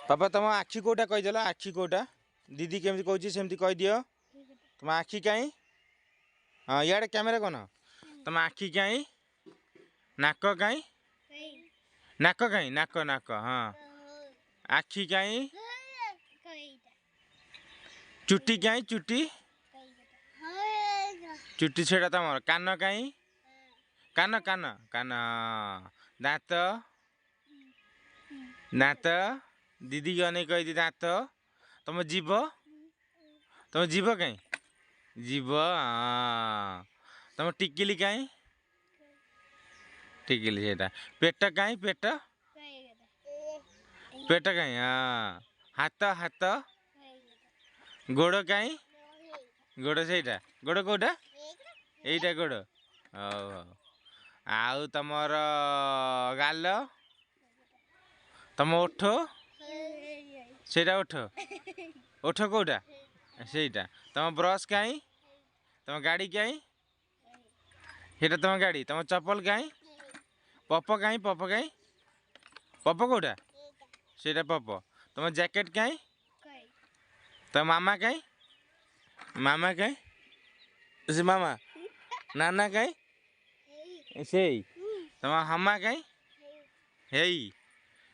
पापा तुम आखि कोटा कहीदेल आखि कोटा दीदी केमती कहूँ सेमती कहीदियो तुम आखि कहीं हाँ इे कैमेरा कौन तुम आखि कहीं नाक कहीं नाक कहीं नाक नाक हाँ आखि कहीं चुट्टी कहीं चुट्टी चुट्टी छेड़ा तुम कान कहीं कान कान कान दाँत दाँत दीदी की अनेक कही दाँत तुम जीव कहीं जीव तुम टिकिली कहीं टिकिली से पेट कहीं पेट पेट कहीं हाँ हाथ हाथ गोड़ कहीं गोड़ से गोड़ कौटा यहीटा गोड़ हौ आउ तमर गाल तुम ओठ से ओठ ओठ कौटा सेटा तुम ब्रश कहीं तुम गाड़ी कहीं सेटा तुम गाड़ी तुम चप्पल कहीं पप कहीं पप कौटा सेटा पप तुम जैकेट कहीं तुम मामा कहीं से मामा नाना कहीं से तुम हमा कहीं है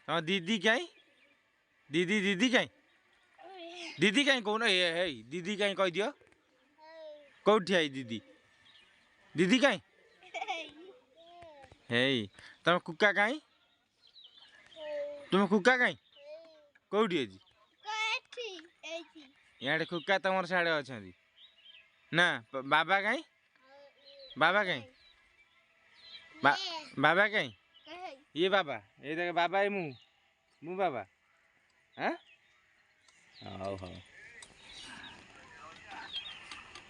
तुम दीदी कहीं दीदी कहीं कौन है दीदी कहीं कह दियो कौटी है दीदी दीदी कहीं है तुम कुका कहीं तुम कुका कहीं कौटी है यहाँ कुका तुम साढ़े अच्छा ना बाबा कहीं बाबा कहीं बाबा कहीं ये बाबा ये देख बाबा ये मु बाबा हाँ हौ हौ